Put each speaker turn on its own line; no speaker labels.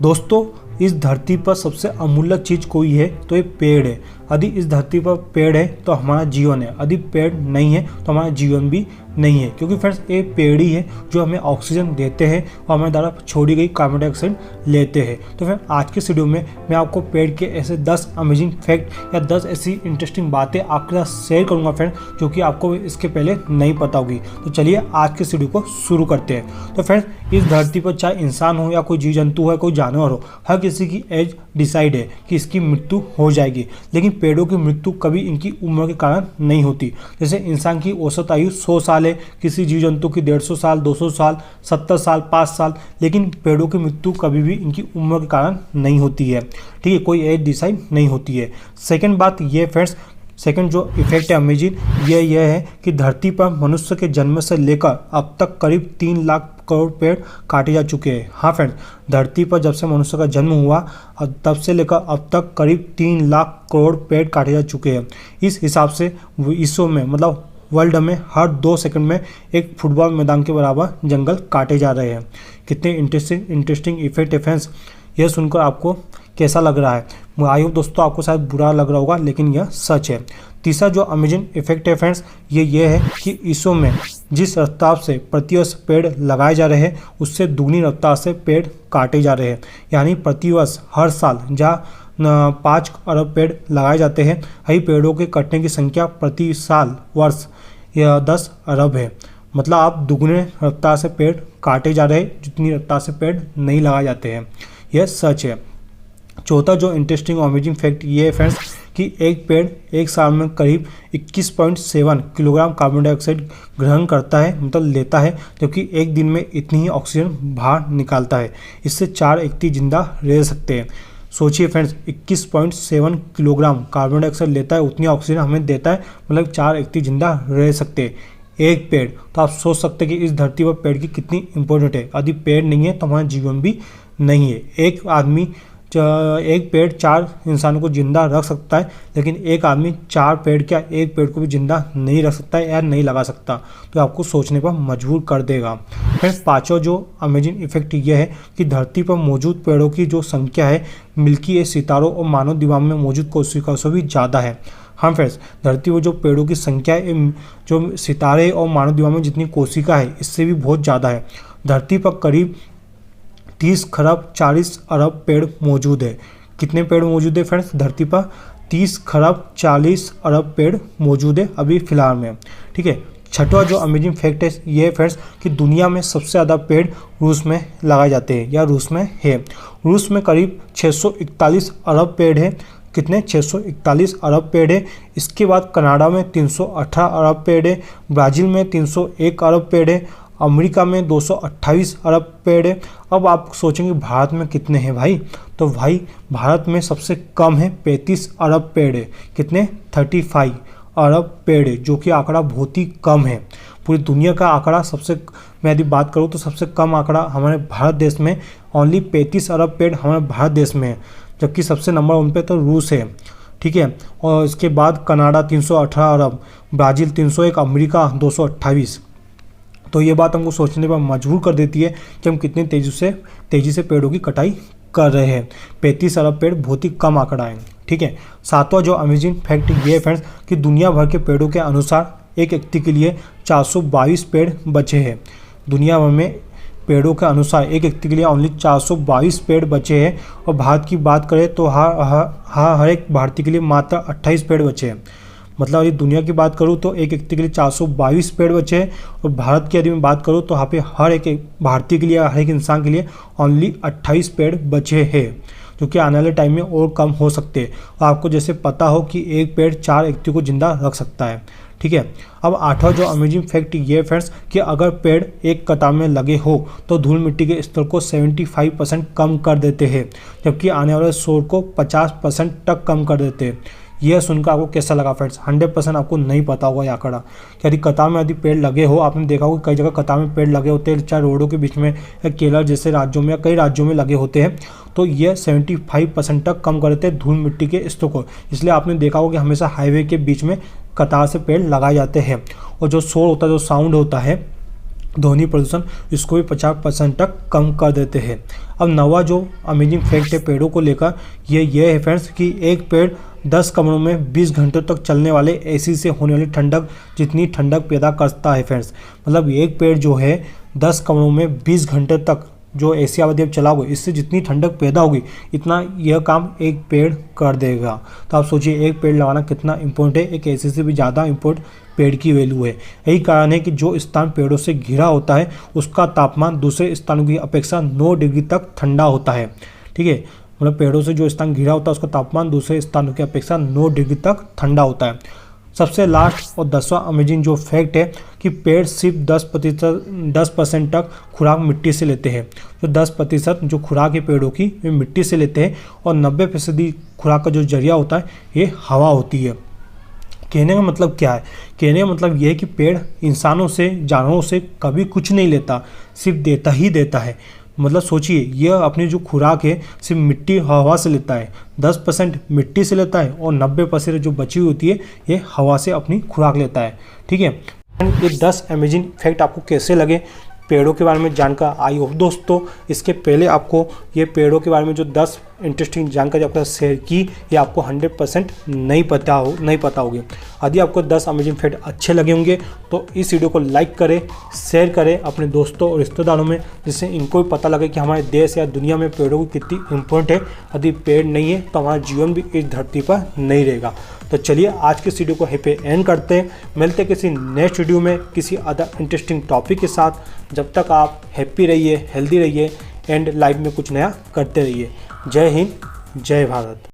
दोस्तों, इस धरती पर सबसे अमूल्य चीज़ कोई है तो ये पेड़ है। यदि इस धरती पर पेड़ है तो हमारा जीवन है, यदि पेड़ नहीं है तो हमारा जीवन भी नहीं है। क्योंकि फ्रेंड्स ये पेड़ ही है जो हमें ऑक्सीजन देते हैं और हमारे द्वारा छोड़ी गई कार्बन डाइऑक्साइड लेते हैं। तो फ्रेंड, आज के वीडियो में मैं आपको पेड़ के ऐसे 10 अमेजिंग फैक्ट या 10 ऐसी इंटरेस्टिंग बातें आपके साथ शेयर करूंगा फ्रेंड, जो कि आपको इसके पहले नहीं पता होगी। तो चलिए आज के वीडियो को शुरू करते हैं। तो फ्रेंड्स, इस धरती पर चाहे इंसान हो या कोई जीव जंतु हो, कोई जानवर हो, हर किसी की एज डिसाइड है कि इसकी मृत्यु हो जाएगी। लेकिन पेड़ों की मृत्यु कभी इनकी उम्र के कारण नहीं होती। जैसे इंसान की औसत आयु 100 साल है, किसी जीव जंतु की 150 साल, 200 साल, 70 साल, 5 साल, लेकिन पेड़ों की मृत्यु कभी भी इनकी उम्र के कारण नहीं होती है। ठीक है, कोई एज डिसाइड नहीं होती है। सेकेंड बात ये फ्रेंड्स, सेकंड जो इफेक्ट है अमेजिंग यह है कि धरती पर मनुष्य के जन्म से लेकर अब तक करीब 3 लाख करोड़ पेड़ काटे जा चुके हैं। हाँ फ्रेंड्स, धरती पर जब से मनुष्य का जन्म हुआ तब से लेकर अब तक करीब 3 लाख करोड़ पेड़ काटे जा चुके हैं। इस हिसाब से विश्व में मतलब वर्ल्ड में हर 2 सेकंड में एक फुटबॉल मैदान के बराबर जंगल काटे जा रहे हैं। कितने इंटरेस्टिंग इफेक्ट है फ्रेंड्स। यह सुनकर आपको कैसा लग रहा है? आई होप दोस्तों आपको शायद बुरा लग रहा होगा, लेकिन यह सच है। तीसरा जो अमेजिंग इफेक्ट है फ्रेंड्स, ये है कि विश्व में जिस रफ्तार से प्रतिवर्ष पेड़ लगाए जा रहे हैं उससे दुगनी रफ्तार से पेड़ काटे जा रहे हैं। यानी प्रतिवर्ष हर साल जहाँ 5 अरब पेड़ लगाए जाते हैं, वही पेड़ों के कटने की संख्या प्रति साल वर्ष यह 10 अरब है। मतलब आप दुगने रफ्तार से पेड़ काटे जा रहे हैं जितनी रफ्तार से पेड़ नहीं लगाए जाते हैं। यह सच है। चौथा जो इंटरेस्टिंग और अमेजिंग फैक्ट ये है फ्रेंड्स कि एक पेड़ एक साल में करीब 21.7 किलोग्राम कार्बन डाइऑक्साइड ग्रहण करता है, मतलब लेता है, जबकि एक दिन में इतनी ही ऑक्सीजन बाहर निकालता है। इससे 4 व्यक्ति जिंदा रह सकते हैं। सोचिए फ्रेंड्स, 21.7 किलोग्राम कार्बन डाइऑक्साइड लेता है, उतनी ऑक्सीजन हमें देता है, मतलब 4 व्यक्ति जिंदा रह सकते हैं एक पेड़। तो आप सोच सकते हैं कि इस धरती पर पेड़ की कितनी इंपॉर्टेंट है। यदि पेड़ नहीं है तो हमारा जीवन भी नहीं है। एक पेड़ 4 इंसानों को जिंदा रख सकता है, लेकिन एक आदमी 4 पेड़ क्या एक पेड़ को भी जिंदा नहीं रख सकता है या नहीं लगा सकता। तो आपको सोचने पर मजबूर कर देगा। फ्रेंड्स, पांचवा जो अमेजिंग इफेक्ट ये है कि धरती पर मौजूद पेड़ों की जो संख्या है मिल्की वे सितारों और मानव दिमाग में मौजूद कोशिकाओं से भी ज़्यादा है। हाँ फ्रेंड्स, धरती पर जो पेड़ों की संख्या है, जो सितारे और मानव दिमाग में जितनी कोशिका है, इससे भी बहुत ज़्यादा है। धरती पर करीब 30 खरब 40 अरब पेड़ मौजूद है। कितने पेड़ मौजूद है फ्रेंड्स धरती पर? 30 खरब 40 अरब पेड़ मौजूद है अभी फिलहाल में। ठीक है। छठवां जो अमेजिंग फैक्ट है ये है फ्रेंड्स कि दुनिया में सबसे ज़्यादा पेड़ रूस में लगाए जाते हैं या रूस में है। रूस में करीब 641 अरब पेड़ है। कितने? 641 अरब पेड़ है। इसके बाद कनाडा में 318 अरब पेड़ है। ब्राज़ील में 301 अरब पेड़ है। अमेरिका में 228 अरब पेड़ है। अब आप सोचेंगे भारत में कितने हैं भाई? तो भाई भारत में सबसे कम है, 35 अरब पेड़ है। कितने? 35 अरब पेड़ है, जो कि आंकड़ा बहुत ही कम है। पूरी दुनिया का आंकड़ा मैं यदि बात करूँ तो सबसे कम आंकड़ा हमारे भारत देश में ओनली 35 अरब पेड़ हमारे भारत देश में है, जबकि सबसे नंबर 1 पे तो रूस है। ठीक है। और इसके बाद कनाडा 318 अरब, ब्राज़ील 301, अमेरिका 228। तो ये बात हमको सोचने पर मजबूर कर देती है कि हम कितनी तेज़ी से पेड़ों की कटाई कर रहे हैं। 35 अरब पेड़ बहुत ही कम आंकड़ा है। ठीक है। सातवां जो अमेजिंग फैक्ट ये है फ्रेंड्स कि दुनिया भर के पेड़ों के अनुसार एक व्यक्ति के लिए 422 पेड़ बचे हैं। दुनिया भर में पेड़ों के अनुसार एक व्यक्ति के लिए ओनली 422 पेड़ बचे हैं। और भारत की बात करें तो हर एक भारतीय के लिए मात्र 28 पेड़ बचे हैं। मतलब यदि दुनिया की बात करूँ तो एक व्यक्ति के लिए 422 पेड़ बचे हैं, और भारत की यदि मैं बात करूँ तो यहाँ पे हर एक भारतीय के लिए, हर एक इंसान के लिए ओनली 28 पेड़ बचे हैं, जो कि आने वाले टाइम में और कम हो सकते हैं। और आपको जैसे पता हो कि एक पेड़ 4 व्यक्ति को जिंदा रख सकता है। ठीक है। अब आठवां जो अमेजिंग फैक्ट ये फ्रेंड्स कि अगर पेड़ एक कतार में लगे हो तो धूल मिट्टी के स्तर को 75% कम कर देते हैं, जबकि आने वाले शोर को 50% तक कम कर देते हैं। यह सुनकर आपको कैसा लगा फ्रेंड्स? 100% आपको नहीं पता होगा ये आंकड़ा। यदि कतार में यदि पेड़ लगे हो, आपने देखा होगा कई जगह कतार में पेड़ लगे होते हैं, चाहे रोडों के बीच में या केरल जैसे राज्यों में या कई राज्यों में लगे होते हैं, तो यह 75% तक कम कर देते हैं धूल मिट्टी के स्तर को। इसलिए आपने देखा होगा कि हमेशा हाईवे के बीच में कतार से पेड़ लगाए जाते हैं। और जो शोर होता है, जो साउंड होता है, ध्वनि प्रदूषण, इसको भी 50% तक कम कर देते हैं। अब नवा जो अमेजिंग फैक्ट है पेड़ों को लेकर ये है फ्रेंड्स कि एक पेड़ 10 कमरों में 20 घंटों तक चलने वाले एसी से होने वाली ठंडक जितनी ठंडक पैदा करता है फ्रेंड्स। मतलब एक पेड़ जो है 10 कमरों में 20 घंटे तक जो एसी अवधि आप चलाओगे, इससे जितनी ठंडक पैदा होगी इतना यह काम एक पेड़ कर देगा। तो आप सोचिए एक पेड़ लगाना कितना इम्पोर्टेंट है, एक एसी से भी ज़्यादा इम्पोर्टेंट पेड़ की वैल्यू है। यही कारण है कि जो स्थान पेड़ों से घिरा होता है उसका तापमान दूसरे स्थानों की अपेक्षा 9 डिग्री तक ठंडा होता है। ठीक है, मतलब पेड़ों से जो स्थान घिरा होता है उसका तापमान दूसरे स्थानों की अपेक्षा 9 डिग्री तक ठंडा होता है। सबसे लास्ट और 10वां अमेजिंग जो फैक्ट है कि पेड़ सिर्फ 10% तक खुराक मिट्टी से लेते हैं। तो 10% जो खुराक है पेड़ों की वे मिट्टी से लेते हैं और 90% खुराक का जो जरिया होता है ये हवा होती है। कहने का मतलब क्या है? कहने का मतलब यह है कि पेड़ इंसानों से, जानवरों से कभी कुछ नहीं लेता, सिर्फ देता ही देता है। मतलब सोचिए यह अपनी जो खुराक है सिर्फ मिट्टी हवा से लेता है, 10% मिट्टी से लेता है और 90% जो बची हुई होती है ये हवा से अपनी खुराक लेता है। ठीक है, ये 10 अमेजिंग फैक्ट आपको कैसे लगे पेड़ों के बारे में जानकर? आई होप दोस्तों इसके पहले आपको ये पेड़ों के बारे में जो 10 इंटरेस्टिंग जानकारी आपके साथ शेयर की ये आपको 100% नहीं पता होगी। यदि आपको 10 अमेजिंग फैक्ट अच्छे लगे होंगे तो इस वीडियो को लाइक करें, शेयर करें अपने दोस्तों और रिश्तेदारों में, जिससे इनको भी पता लगे कि हमारे देश या दुनिया में पेड़ों की कितनी इम्पोर्टेंट है। यदि पेड़ नहीं है तो हमारा जीवन भी इस धरती पर नहीं रहेगा। तो चलिए आज के इस वीडियो को यहीं पे एंड करते हैं। मिलते हैं किसी नेक्स्ट वीडियो में किसी अदर इंटरेस्टिंग टॉपिक के साथ। जब तक आप हैप्पी रहिए, हेल्दी रहिए एंड लाइफ में कुछ नया करते रहिए। जय हिंद, जय भारत।